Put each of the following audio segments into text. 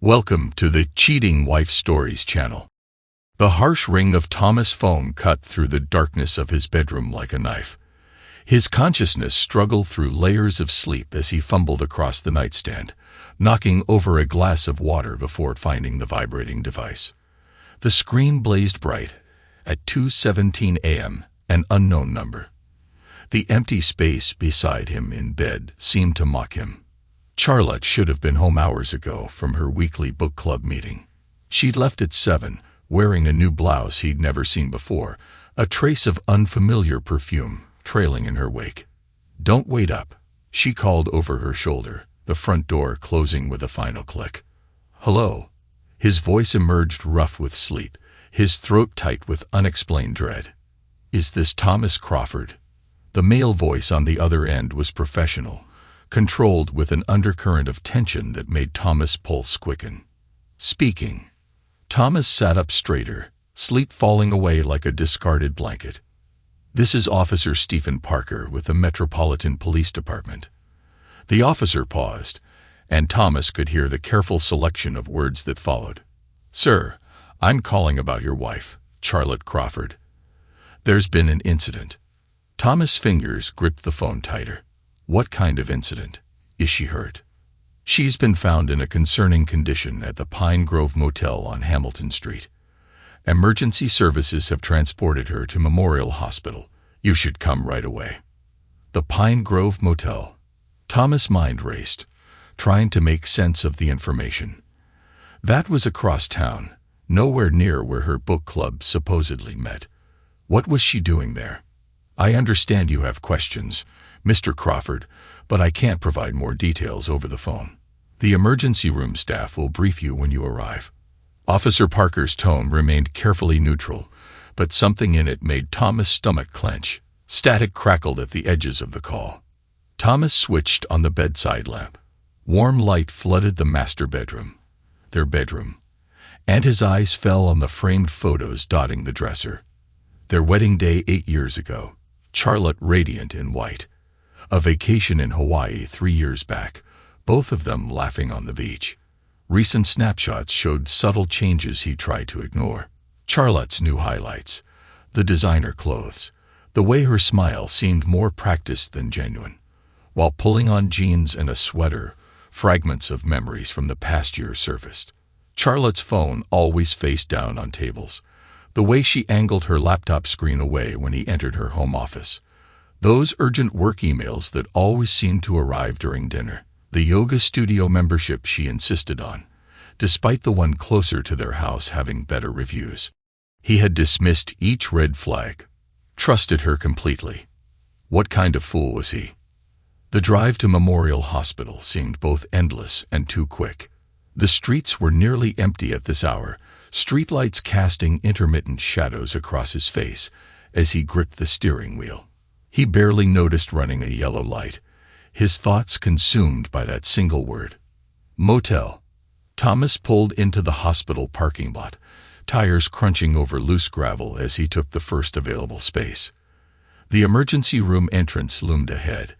Welcome to the Cheating Wife Stories channel. The harsh ring of Thomas' phone cut through the darkness of his bedroom like a knife. His consciousness struggled through layers of sleep as he fumbled across the nightstand, knocking over a glass of water before finding the vibrating device. The screen blazed bright. At 2:17 a.m., an unknown number. The empty space beside him in bed seemed to mock him. Charlotte should have been home hours ago from her weekly book club meeting. She'd left at 7, wearing a new blouse he'd never seen before, a trace of unfamiliar perfume trailing in her wake. "Don't wait up," she called over her shoulder, the front door closing with a final click. "Hello." His voice emerged rough with sleep, his throat tight with unexplained dread. "Is this Thomas Crawford?" The male voice on the other end was professional, controlled with an undercurrent of tension that made Thomas' pulse quicken. "Speaking." Thomas sat up straighter, sleep falling away like a discarded blanket. "This is Officer Stephen Parker with the Metropolitan Police Department." The officer paused, and Thomas could hear the careful selection of words that followed. "Sir, I'm calling about your wife, Charlotte Crawford. There's been an incident." Thomas' fingers gripped the phone tighter. "What kind of incident? Is she hurt?" "She's been found in a concerning condition at the Pine Grove Motel on Hamilton Street. Emergency services have transported her to Memorial Hospital. You should come right away." The Pine Grove Motel. Thomas' mind raced, trying to make sense of the information. That was across town, nowhere near where her book club supposedly met. What was she doing there? "I understand you have questions, Mr. Crawford, but I can't provide more details over the phone. The emergency room staff will brief you when you arrive." Officer Parker's tone remained carefully neutral, but something in it made Thomas' stomach clench. Static crackled at the edges of the call. Thomas switched on the bedside lamp. Warm light flooded the master bedroom, their bedroom, and his eyes fell on the framed photos dotting the dresser. Their wedding day 8 years ago, Charlotte radiant in white. A vacation in Hawaii 3 years back, both of them laughing on the beach. Recent snapshots showed subtle changes he tried to ignore. Charlotte's new highlights, the designer clothes, the way her smile seemed more practiced than genuine. While pulling on jeans and a sweater, fragments of memories from the past year surfaced. Charlotte's phone always face down on tables, the way she angled her laptop screen away when he entered her home office. Those urgent work emails that always seemed to arrive during dinner. The yoga studio membership she insisted on, despite the one closer to their house having better reviews. He had dismissed each red flag, trusted her completely. What kind of fool was he? The drive to Memorial Hospital seemed both endless and too quick. The streets were nearly empty at this hour, streetlights casting intermittent shadows across his face as he gripped the steering wheel. He barely noticed running a yellow light, his thoughts consumed by that single word. Motel. Thomas pulled into the hospital parking lot, tires crunching over loose gravel as he took the first available space. The emergency room entrance loomed ahead,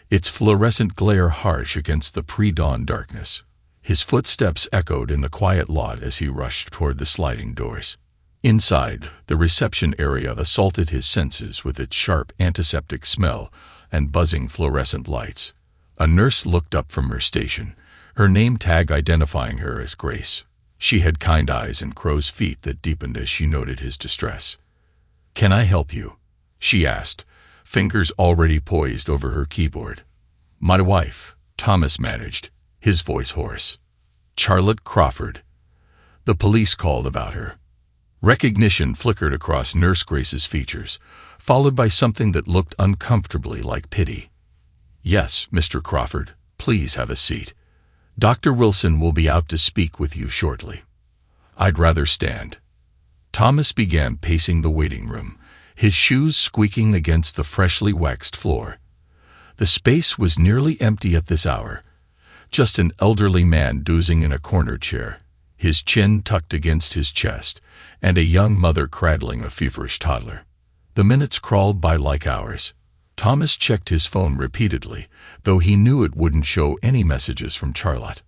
its fluorescent glare harsh against the pre-dawn darkness. His footsteps echoed in the quiet lot as he rushed toward the sliding doors. Inside, the reception area assaulted his senses with its sharp antiseptic smell and buzzing fluorescent lights. A nurse looked up from her station, her name tag identifying her as Grace. She had kind eyes and crow's feet that deepened as she noted his distress. "Can I help you?" she asked, fingers already poised over her keyboard. "My wife," Thomas managed, his voice hoarse. "Charlotte Crawford. The police called about her." Recognition flickered across Nurse Grace's features, followed by something that looked uncomfortably like pity. "Yes, Mr. Crawford, please have a seat. Dr. Wilson will be out to speak with you shortly." "I'd rather stand." Thomas began pacing the waiting room, his shoes squeaking against the freshly waxed floor. The space was nearly empty at this hour, just an elderly man dozing in a corner chair, his chin tucked against his chest, and a young mother cradling a feverish toddler. The minutes crawled by like hours. Thomas checked his phone repeatedly, though he knew it wouldn't show any messages from Charlotte.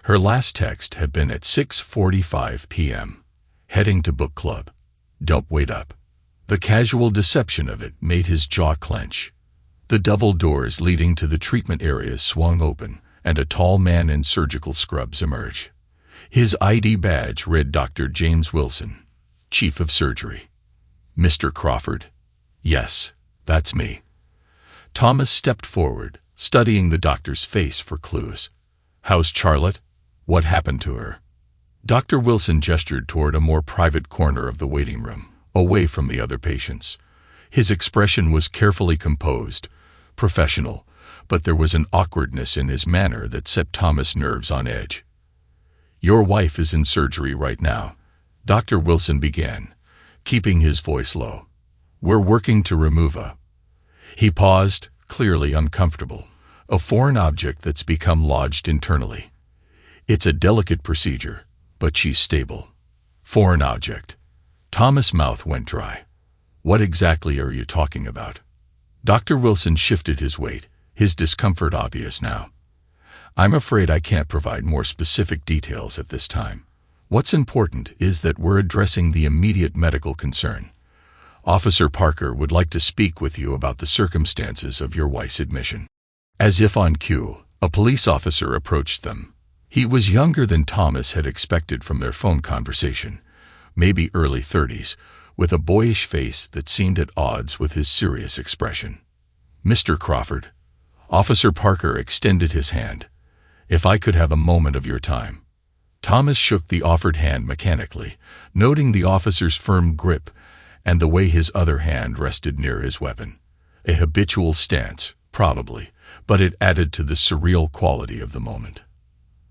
Her last text had been at 6:45 p.m. Heading to book club. Don't wait up. The casual deception of it made his jaw clench. The double doors leading to the treatment areas swung open, and a tall man in surgical scrubs emerged. His ID badge read Dr. James Wilson, Chief of Surgery. Mr. Crawford? Yes, that's me. Thomas stepped forward, studying the doctor's face for clues. How's Charlotte? What happened to her? Dr. Wilson gestured toward a more private corner of the waiting room, away from the other patients. His expression was carefully composed, professional, but there was an awkwardness in his manner that set Thomas' nerves on edge. Your wife is in surgery right now, Dr. Wilson began, keeping his voice low. We're working to remove a... He paused, clearly uncomfortable, a foreign object that's become lodged internally. It's a delicate procedure, but she's stable. Foreign object. Thomas' mouth went dry. What exactly are you talking about? Dr. Wilson shifted his weight, his discomfort obvious now. I'm afraid I can't provide more specific details at this time. What's important is that we're addressing the immediate medical concern. Officer Parker would like to speak with you about the circumstances of your wife's admission. As if on cue, a police officer approached them. He was younger than Thomas had expected from their phone conversation, maybe early 30s, with a boyish face that seemed at odds with his serious expression. Mr. Crawford. Officer Parker extended his hand. If I could have a moment of your time. Thomas shook the offered hand mechanically, noting the officer's firm grip and the way his other hand rested near his weapon. A habitual stance, probably, but it added to the surreal quality of the moment.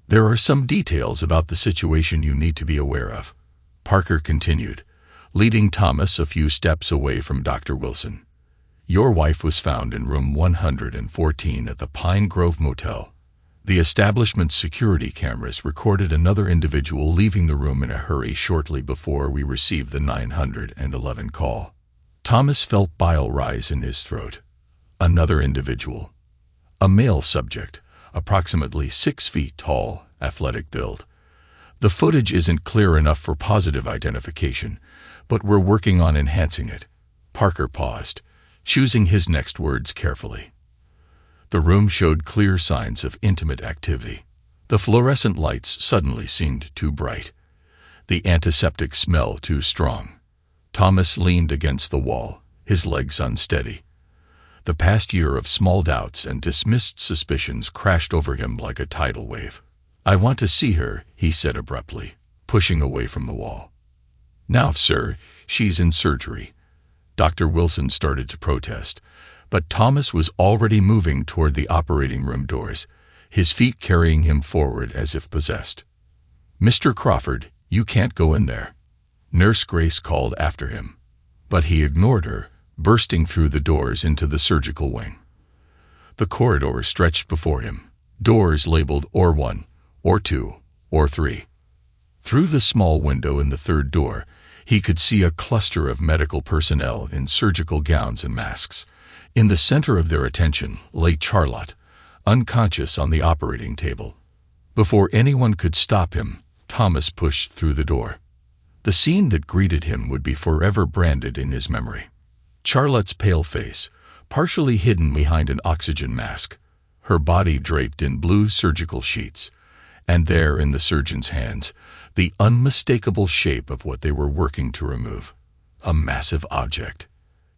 There are some details about the situation you need to be aware of, Parker continued, leading Thomas a few steps away from Dr. Wilson. Your wife was found in room 114 at the Pine Grove Motel. The establishment's security cameras recorded another individual leaving the room in a hurry shortly before we received the 911 call. Thomas felt bile rise in his throat. Another individual. A male subject, approximately 6 feet tall, athletic build. The footage isn't clear enough for positive identification, but we're working on enhancing it. Parker paused, choosing his next words carefully. The room showed clear signs of intimate activity. The fluorescent lights suddenly seemed too bright. The antiseptic smell too strong. Thomas leaned against the wall, his legs unsteady. The past year of small doubts and dismissed suspicions crashed over him like a tidal wave. I want to see her, he said abruptly, pushing away from the wall. Now, sir, she's in surgery. Dr. Wilson started to protest, but Thomas was already moving toward the operating room doors, his feet carrying him forward as if possessed. Mr. Crawford, you can't go in there. Nurse Grace called after him, but he ignored her, bursting through the doors into the surgical wing. The corridor stretched before him, doors labeled or 1, or 2, or 3. Through the small window in the third door, he could see a cluster of medical personnel in surgical gowns and masks. In the center of their attention lay Charlotte, unconscious on the operating table. Before anyone could stop him, Thomas pushed through the door. The scene that greeted him would be forever branded in his memory. Charlotte's pale face, partially hidden behind an oxygen mask, her body draped in blue surgical sheets, and there in the surgeon's hands, the unmistakable shape of what they were working to remove. A massive object.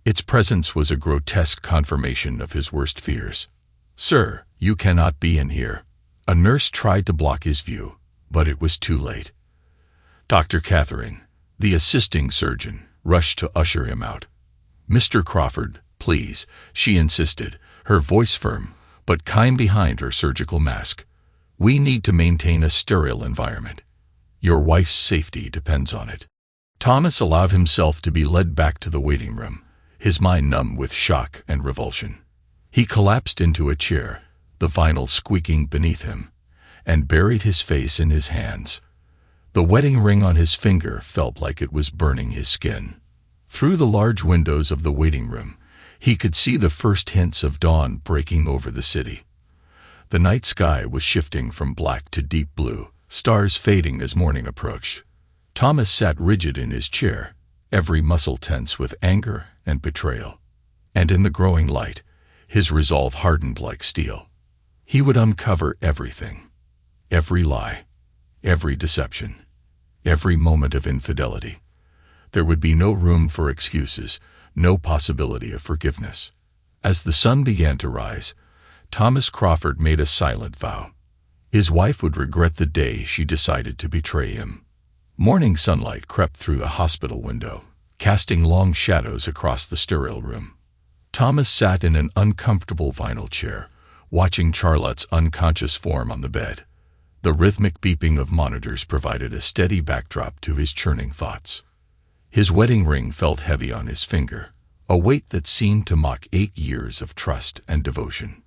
Its presence was a grotesque confirmation of his worst fears. Sir, you cannot be in here. A nurse tried to block his view, but it was too late. Dr. Catherine, the assisting surgeon, rushed to usher him out. Mr. Crawford, please, she insisted, her voice firm, but kind behind her surgical mask. We need to maintain a sterile environment. Your wife's safety depends on it. Thomas allowed himself to be led back to the waiting room, his mind numb with shock and revulsion. He collapsed into a chair, the vinyl squeaking beneath him, and buried his face in his hands. The wedding ring on his finger felt like it was burning his skin. Through the large windows of the waiting room, he could see the first hints of dawn breaking over the city. The night sky was shifting from black to deep blue, stars fading as morning approached. Thomas sat rigid in his chair, every muscle tense with anger and betrayal. And in the growing light, his resolve hardened like steel. He would uncover everything. Every lie, every deception, every moment of infidelity. There would be no room for excuses, no possibility of forgiveness. As the sun began to rise, Thomas Crawford made a silent vow. His wife would regret the day she decided to betray him. Morning sunlight crept through the hospital window, casting long shadows across the sterile room. Thomas sat in an uncomfortable vinyl chair, watching Charlotte's unconscious form on the bed. The rhythmic beeping of monitors provided a steady backdrop to his churning thoughts. His wedding ring felt heavy on his finger, a weight that seemed to mock 8 years of trust and devotion.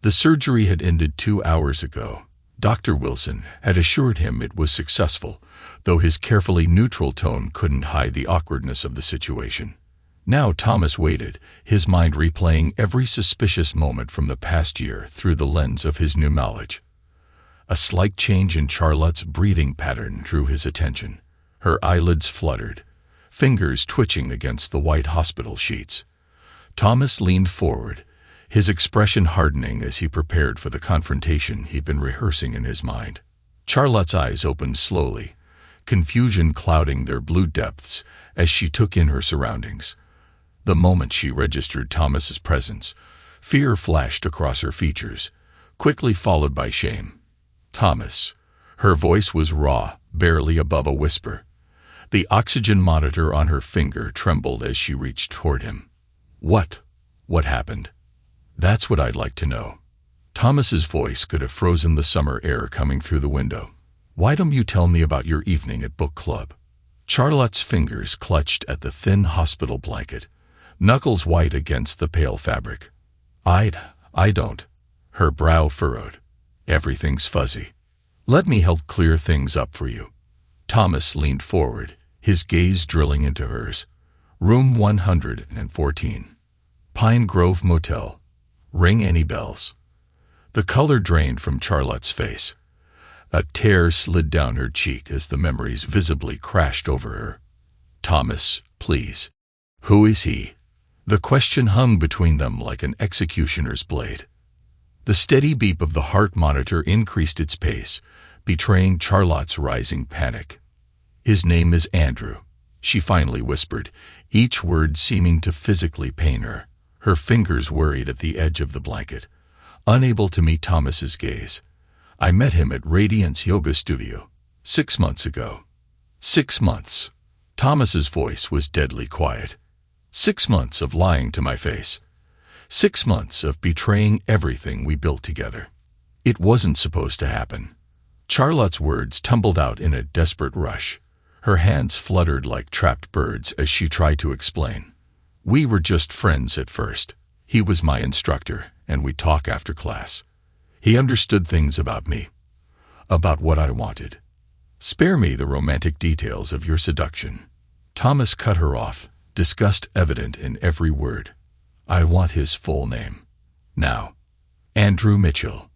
The surgery had ended 2 hours ago. Dr. Wilson had assured him it was successful, though his carefully neutral tone couldn't hide the awkwardness of the situation. Now Thomas waited, his mind replaying every suspicious moment from the past year through the lens of his new knowledge. A slight change in Charlotte's breathing pattern drew his attention. Her eyelids fluttered, fingers twitching against the white hospital sheets. Thomas leaned forward, his expression hardening as he prepared for the confrontation he'd been rehearsing in his mind. Charlotte's eyes opened slowly, confusion clouding their blue depths as she took in her surroundings. The moment she registered Thomas's presence, fear flashed across her features, quickly followed by shame. Thomas. Her voice was raw, barely above a whisper. The oxygen monitor on her finger trembled as she reached toward him. What happened? That's what I'd like to know. Thomas's voice could have frozen the summer air coming through the window. Why don't you tell me about your evening at book club? Charlotte's fingers clutched at the thin hospital blanket, knuckles white against the pale fabric. I don't. Her brow furrowed. Everything's fuzzy. Let me help clear things up for you. Thomas leaned forward, his gaze drilling into hers. Room 114. Pine Grove Motel. Ring any bells? The color drained from Charlotte's face. A tear slid down her cheek as the memories visibly crashed over her. Thomas, please. Who is he? The question hung between them like an executioner's blade. The steady beep of the heart monitor increased its pace, betraying Charlotte's rising panic. His name is Andrew, she finally whispered, each word seeming to physically pain her. Her fingers worried at the edge of the blanket, unable to meet Thomas's gaze. I met him at Radiance Yoga Studio 6 months ago. 6 months. Thomas's voice was deadly quiet. 6 months of lying to my face. 6 months of betraying everything we built together. It wasn't supposed to happen. Charlotte's words tumbled out in a desperate rush. Her hands fluttered like trapped birds as she tried to explain. We were just friends at first. He was my instructor, and we'd talk after class. He understood things about me, about what I wanted. Spare me the romantic details of your seduction. Thomas cut her off, disgust evident in every word. I want his full name. Now. Andrew Mitchell.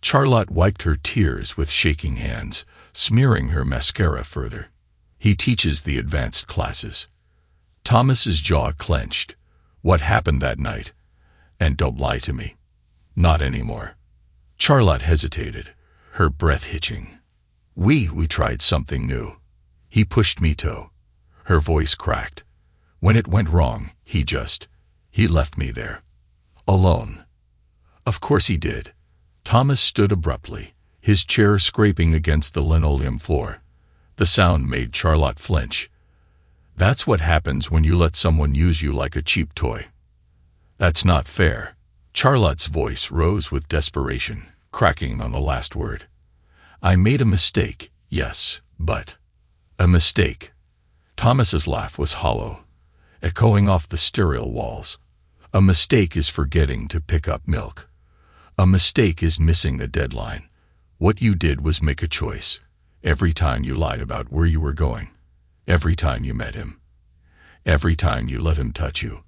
Charlotte wiped her tears with shaking hands, smearing her mascara further. He teaches the advanced classes. Thomas's jaw clenched. What happened that night? And don't lie to me. Not anymore. Charlotte hesitated, her breath hitching. We tried something new. He pushed me to. Her voice cracked. When it went wrong, he left me there. Alone. Of course he did. Thomas stood abruptly, his chair scraping against the linoleum floor. The sound made Charlotte flinch. That's what happens when you let someone use you like a cheap toy. That's not fair. Charlotte's voice rose with desperation, cracking on the last word. I made a mistake, yes, but... A mistake. Thomas's laugh was hollow, echoing off the sterile walls. A mistake is forgetting to pick up milk. A mistake is missing a deadline. What you did was make a choice. Every time you lied about where you were going. Every time you met him. Every time you let him touch you.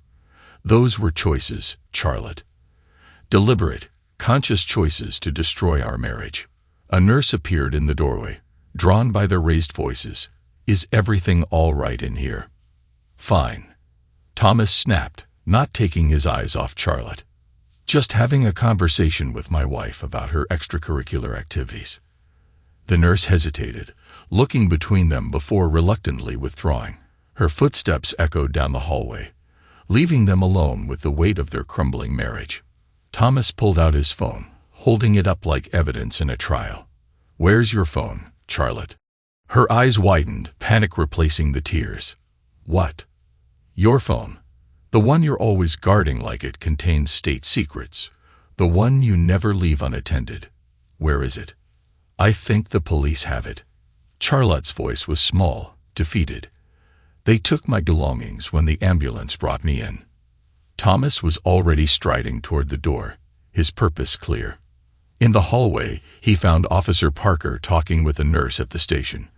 Those were choices, Charlotte. Deliberate, conscious choices to destroy our marriage. A nurse appeared in the doorway, drawn by their raised voices. "Is everything all right in here?" "Fine," Thomas snapped, not taking his eyes off Charlotte. "Just having a conversation with my wife about her extracurricular activities." The nurse hesitated, looking between them before reluctantly withdrawing. Her footsteps echoed down the hallway, leaving them alone with the weight of their crumbling marriage. Thomas pulled out his phone, holding it up like evidence in a trial. "Where's your phone, Charlotte?" Her eyes widened, panic replacing the tears. "What? Your phone? The one you're always guarding like it contains state secrets. The one you never leave unattended. Where is it?" "I think the police have it." Charlotte's voice was small, defeated. "They took my belongings when the ambulance brought me in." Thomas was already striding toward the door, his purpose clear. In the hallway, he found Officer Parker talking with a nurse at the station.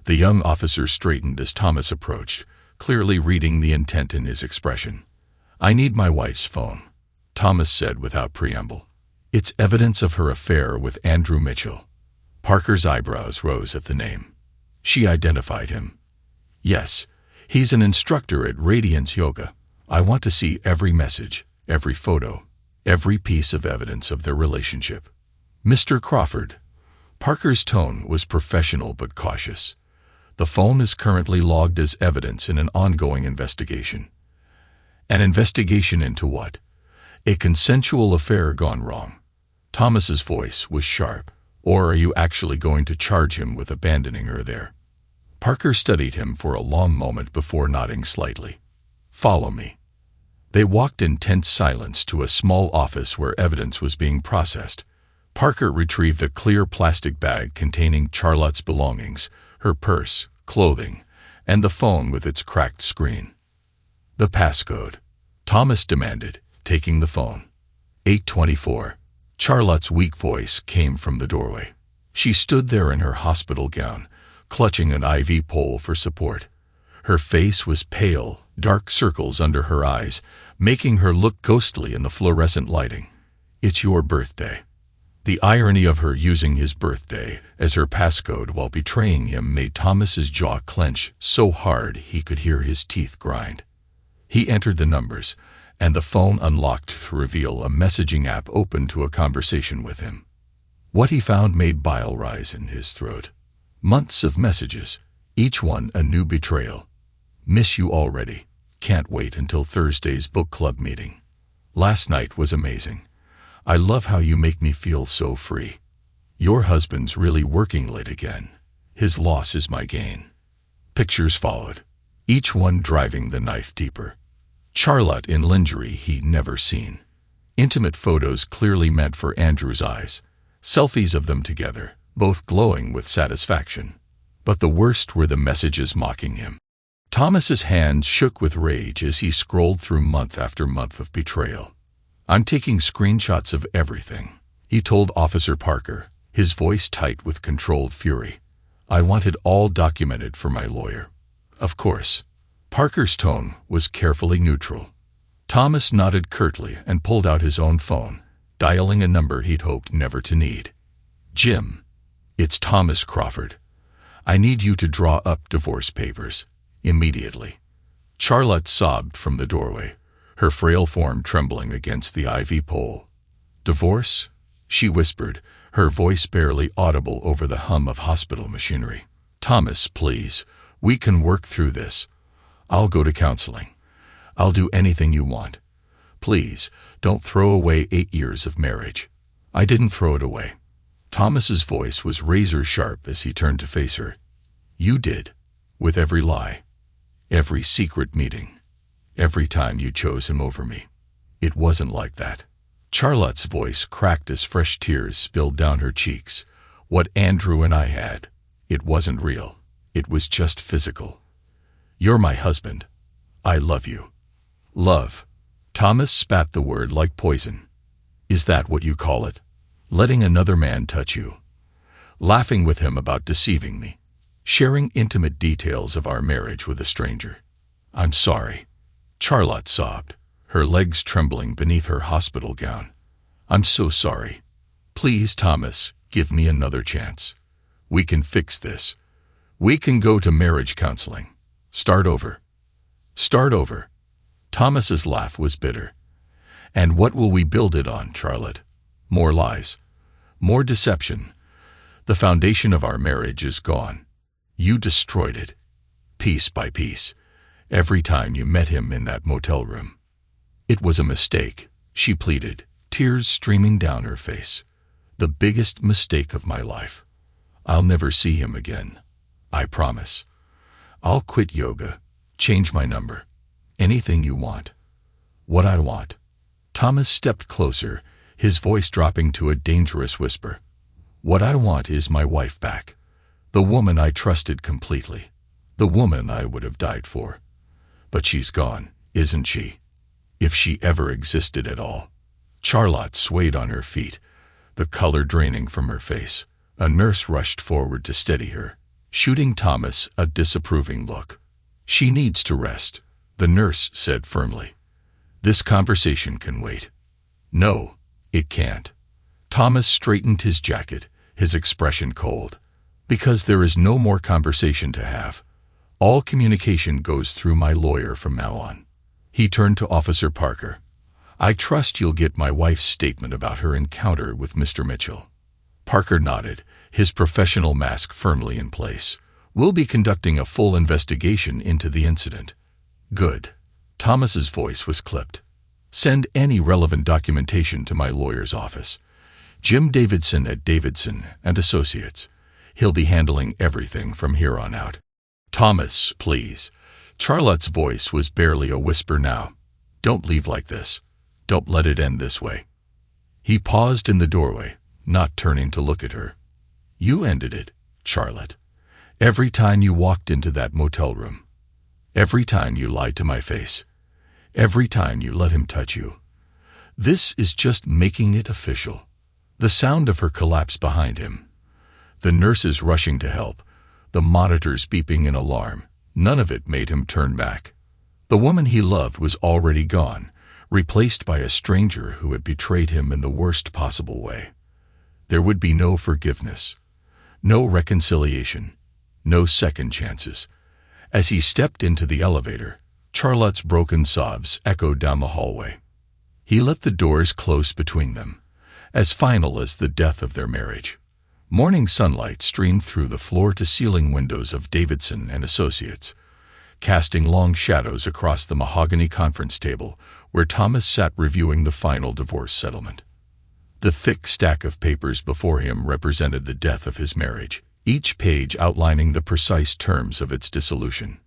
The young officer straightened as Thomas approached, clearly reading the intent in his expression. "I need my wife's phone," Thomas said without preamble. "It's evidence of her affair with Andrew Mitchell." Parker's eyebrows rose at the name. She identified him. "Yes, he's an instructor at Radiance Yoga. I want to see every message, every photo, every piece of evidence of their relationship." "Mr. Crawford." Parker's tone was professional but cautious. "The phone is currently logged as evidence in an ongoing investigation." "An investigation into what?" "A consensual affair gone wrong." Thomas's voice was sharp. "Or are you actually going to charge him with abandoning her there?" Parker studied him for a long moment before nodding slightly. "Follow me." They walked in tense silence to a small office where evidence was being processed. Parker retrieved a clear plastic bag containing Charlotte's belongings, her purse, clothing, and the phone with its cracked screen. "The passcode," Thomas demanded, taking the phone. 824. Charlotte's weak voice came from the doorway. She stood there in her hospital gown, clutching an IV pole for support. Her face was pale, dark circles under her eyes, making her look ghostly in the fluorescent lighting. "It's your birthday." The irony of her using his birthday as her passcode while betraying him made Thomas's jaw clench so hard he could hear his teeth grind. He entered the numbers, and the phone unlocked to reveal a messaging app open to a conversation with him. What he found made bile rise in his throat. Months of messages, each one a new betrayal. "Miss you already. Can't wait until Thursday's book club meeting. Last night was amazing. I love how you make me feel so free. Your husband's really working late again. His loss is my gain." Pictures followed, each one driving the knife deeper. Charlotte in lingerie he'd never seen. Intimate photos clearly meant for Andrew's eyes. Selfies of them together, both glowing with satisfaction. But the worst were the messages mocking him. Thomas's hands shook with rage as he scrolled through month after month of betrayal. "I'm taking screenshots of everything," he told Officer Parker, his voice tight with controlled fury. "I want it all documented for my lawyer." "Of course." Parker's tone was carefully neutral. Thomas nodded curtly and pulled out his own phone, dialing a number he'd hoped never to need. "Jim, it's Thomas Crawford. I need you to draw up divorce papers, immediately." Charlotte sobbed from the doorway, her frail form trembling against the IV pole. "Divorce?" she whispered, her voice barely audible over the hum of hospital machinery. "Thomas, please, we can work through this. I'll go to counseling. I'll do anything you want. Please, don't throw away 8 years of marriage." "I didn't throw it away." Thomas's voice was razor sharp as he turned to face her. "You did, with every lie, every secret meeting, every time you chose him over me. It wasn't like that." Charlotte's voice cracked as fresh tears spilled down her cheeks. "What Andrew and I had, it wasn't real. It was just physical. You're my husband. I love you." "Love." Thomas spat the word like poison. "Is that what you call it? Letting another man touch you? Laughing with him about deceiving me? Sharing intimate details of our marriage with a stranger?" "I'm sorry." Charlotte sobbed, her legs trembling beneath her hospital gown. "I'm so sorry. Please, Thomas, give me another chance. We can fix this. We can go to marriage counseling. Start over. Start over. Thomas's laugh was bitter. And what will we build it on, Charlotte? More lies. More deception. The foundation of our marriage is gone. You destroyed it. Piece by piece. Every time you met him in that motel room. It was a mistake, she pleaded, tears streaming down her face. The biggest mistake of my life. I'll never see him again. I promise. I'll quit yoga, change my number. Anything you want. What I want. Thomas stepped closer, his voice dropping to a dangerous whisper. What I want is my wife back. The woman I trusted completely. The woman I would have died for. But she's gone, isn't she? If she ever existed at all. Charlotte swayed on her feet, the color draining from her face. A nurse rushed forward to steady her, shooting Thomas a disapproving look. She needs to rest, the nurse said firmly. This conversation can wait. No, it can't. Thomas straightened his jacket, his expression cold. Because there is no more conversation to have. All communication goes through my lawyer from now on. He turned to Officer Parker. I trust you'll get my wife's statement about her encounter with Mr. Mitchell. Parker nodded, his professional mask firmly in place. We'll be conducting a full investigation into the incident. Good. Thomas's voice was clipped. Send any relevant documentation to my lawyer's office. Jim Davidson at Davidson and Associates. He'll be handling everything from here on out. Thomas, please. Charlotte's voice was barely a whisper now. Don't leave like this. Don't let it end this way. He paused in the doorway, not turning to look at her. You ended it, Charlotte. Every time you walked into that motel room. Every time you lied to my face. Every time you let him touch you. This is just making it official. The sound of her collapse behind him. The nurses rushing to help. The monitors beeping in alarm. None of it made him turn back. The woman he loved was already gone, replaced by a stranger who had betrayed him in the worst possible way. There would be no forgiveness, no reconciliation, no second chances. As he stepped into the elevator, Charlotte's broken sobs echoed down the hallway. He let the doors close between them, as final as the death of their marriage. Morning sunlight streamed through the floor-to-ceiling windows of Davidson and Associates, casting long shadows across the mahogany conference table where Thomas sat reviewing the final divorce settlement. The thick stack of papers before him represented the death of his marriage, each page outlining the precise terms of its dissolution.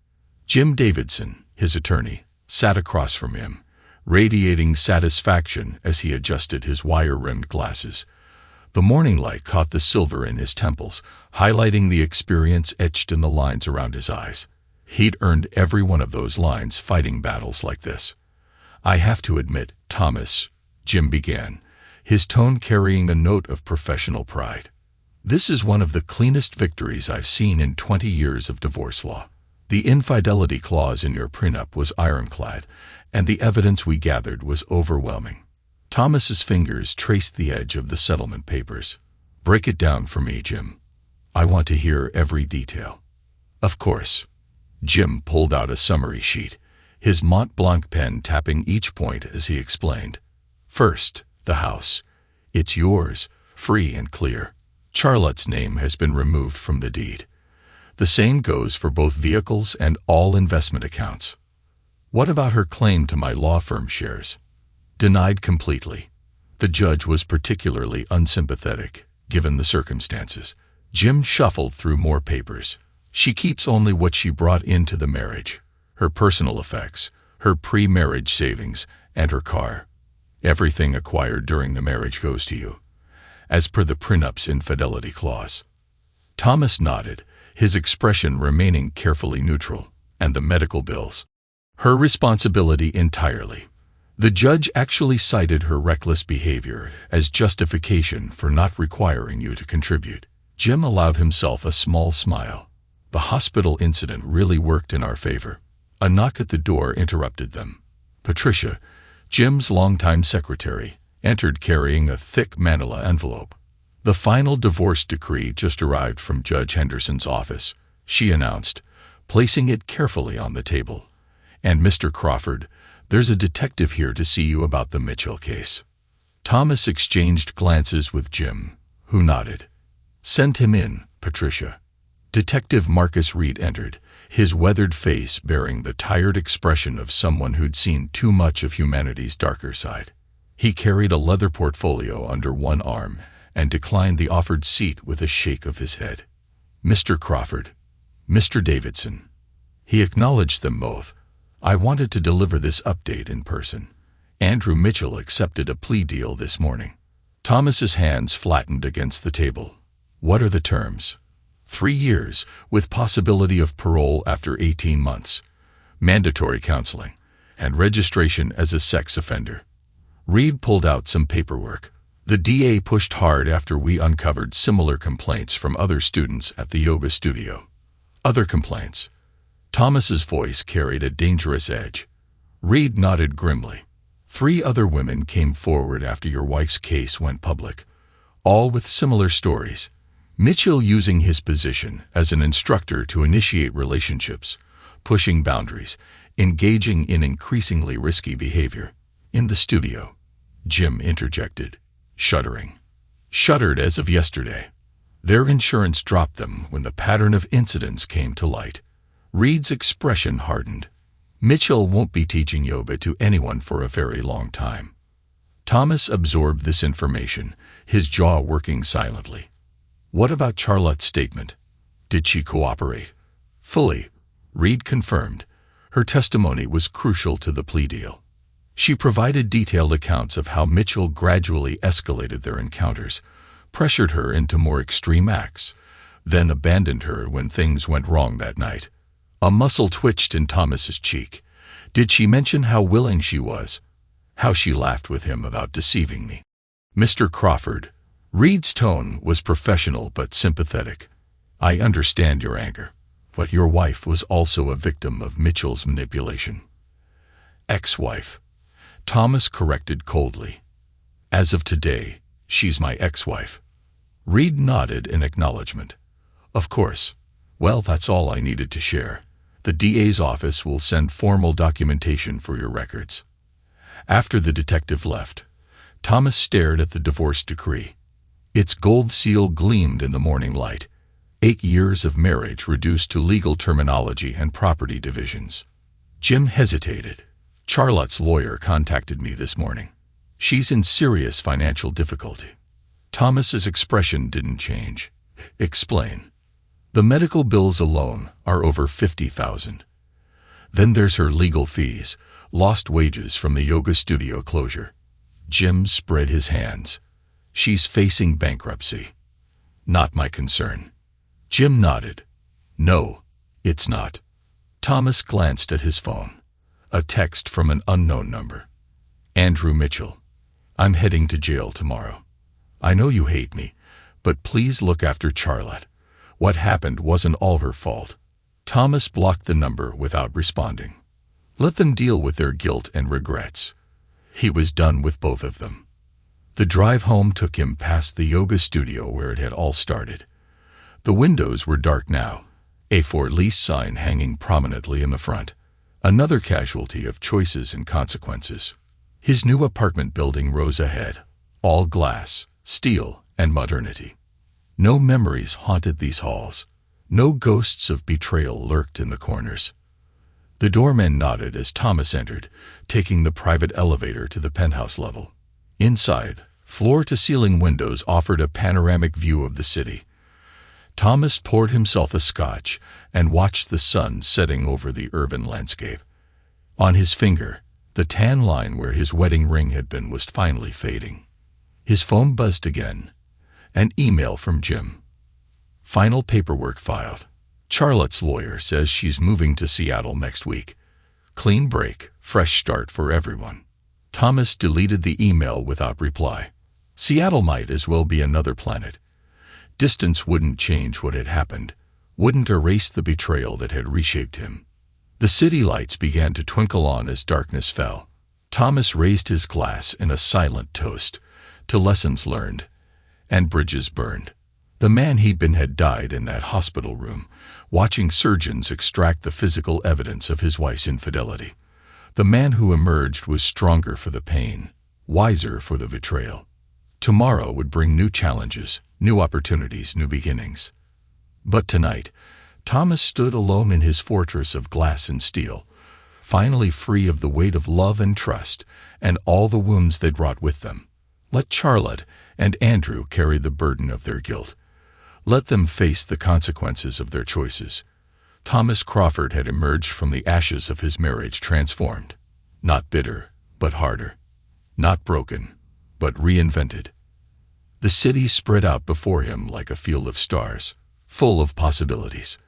Jim Davidson, his attorney, sat across from him, radiating satisfaction as he adjusted his wire-rimmed glasses. The morning light caught the silver in his temples, highlighting the experience etched in the lines around his eyes. He'd earned every one of those lines fighting battles like this. I have to admit, Thomas, Jim began, his tone carrying a note of professional pride. This is one of the cleanest victories I've seen in 20 years of divorce law. The infidelity clause in your prenup was ironclad, and the evidence we gathered was overwhelming. Thomas's fingers traced the edge of the settlement papers. Break it down for me, Jim. I want to hear every detail. Of course. Jim pulled out a summary sheet, his Mont Blanc pen tapping each point as he explained. First, the house. It's yours, free and clear. Charlotte's name has been removed from the deed. The same goes for both vehicles and all investment accounts. What about her claim to my law firm shares? Denied completely. The judge was particularly unsympathetic, given the circumstances. Jim shuffled through more papers. She keeps only what she brought into the marriage, her personal effects, her pre-marriage savings, and her car. Everything acquired during the marriage goes to you, as per the prenup's infidelity clause. Thomas nodded, his expression remaining carefully neutral. And the medical bills? Her responsibility entirely. The judge actually cited her reckless behavior as justification for not requiring you to contribute. Jim allowed himself a small smile. The hospital incident really worked in our favor. A knock at the door interrupted them. Patricia, Jim's longtime secretary, entered carrying a thick manila envelope. The final divorce decree just arrived from Judge Henderson's office, she announced, placing it carefully on the table. And Mr. Crawford, there's a detective here to see you about the Mitchell case. Thomas exchanged glances with Jim, who nodded. Send him in, Patricia. Detective Marcus Reed entered, his weathered face bearing the tired expression of someone who'd seen too much of humanity's darker side. He carried a leather portfolio under one arm and declined the offered seat with a shake of his head. Mr. Crawford, Mr. Davidson. He acknowledged them both. I wanted to deliver this update in person. Andrew Mitchell accepted a plea deal this morning. Thomas's hands flattened against the table. What are the terms? 3 years, with possibility of parole after 18 months, mandatory counseling, and registration as a sex offender. Reed pulled out some paperwork. The DA pushed hard after we uncovered similar complaints from other students at the yoga studio. Other complaints? Thomas's voice carried a dangerous edge. Reed nodded grimly. 3 other women came forward after your wife's case went public, all with similar stories. Mitchell using his position as an instructor to initiate relationships, pushing boundaries, engaging in increasingly risky behavior. In the studio, Jim interjected, shuddering. Shuddered as of yesterday. Their insurance dropped them when the pattern of incidents came to light. Reed's expression hardened. Mitchell won't be teaching yoga to anyone for a very long time. Thomas absorbed this information, his jaw working silently. What about Charlotte's statement? Did she cooperate? Fully, Reed confirmed. Her testimony was crucial to the plea deal. She provided detailed accounts of how Mitchell gradually escalated their encounters, pressured her into more extreme acts, then abandoned her when things went wrong that night. A muscle twitched in Thomas's cheek. Did she mention how willing she was? How she laughed with him about deceiving me? Mr. Crawford. Reed's tone was professional but sympathetic. I understand your anger, but your wife was also a victim of Mitchell's manipulation. Ex-wife. Thomas corrected coldly. As of today, she's my ex-wife. Reed nodded in acknowledgement. Of course. Well, that's all I needed to share. The DA's office will send formal documentation for your records. After the detective left, Thomas stared at the divorce decree. Its gold seal gleamed in the morning light. 8 years of marriage reduced to legal terminology and property divisions. Jim hesitated. Charlotte's lawyer contacted me this morning. She's in serious financial difficulty. Thomas's expression didn't change. Explain. The medical bills alone are over $50,000. Then there's her legal fees, lost wages from the yoga studio closure. Jim spread his hands. She's facing bankruptcy. Not my concern. Jim nodded. No, it's not. Thomas glanced at his phone. A text from an unknown number. Andrew Mitchell. I'm heading to jail tomorrow. I know you hate me, but please look after Charlotte. What happened wasn't all her fault. Thomas blocked the number without responding. Let them deal with their guilt and regrets. He was done with both of them. The drive home took him past the yoga studio where it had all started. The windows were dark now, a for lease sign hanging prominently in the front. Another casualty of choices and consequences. His new apartment building rose ahead, all glass, steel, and modernity. No memories haunted these halls. No ghosts of betrayal lurked in the corners. The doorman nodded as Thomas entered, taking the private elevator to the penthouse level. Inside, floor-to-ceiling windows offered a panoramic view of the city. Thomas poured himself a scotch and watched the sun setting over the urban landscape. On his finger, the tan line where his wedding ring had been was finally fading. His phone buzzed again. An email from Jim. Final paperwork filed. Charlotte's lawyer says she's moving to Seattle next week. Clean break, fresh start for everyone. Thomas deleted the email without reply. Seattle might as well be another planet. Distance wouldn't change what had happened, wouldn't erase the betrayal that had reshaped him. The city lights began to twinkle on as darkness fell. Thomas raised his glass in a silent toast to lessons learned and bridges burned. The man he'd been had died in that hospital room, watching surgeons extract the physical evidence of his wife's infidelity. The man who emerged was stronger for the pain, wiser for the betrayal. Tomorrow would bring new challenges, new opportunities, new beginnings. But tonight, Thomas stood alone in his fortress of glass and steel, finally free of the weight of love and trust and all the wounds they'd brought with them. Let Charlotte and Andrew carry the burden of their guilt. Let them face the consequences of their choices. Thomas Crawford had emerged from the ashes of his marriage transformed, not bitter, but harder, not broken, but reinvented. The city spread out before him like a field of stars, full of possibilities.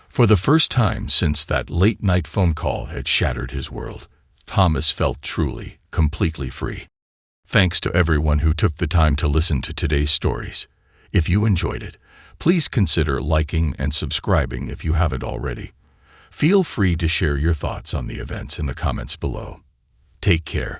For the first time since that late-night phone call had shattered his world, Thomas felt truly, completely free. Thanks to everyone who took the time to listen to today's stories. If you enjoyed it, please consider liking and subscribing if you haven't already. Feel free to share your thoughts on the events in the comments below. Take care.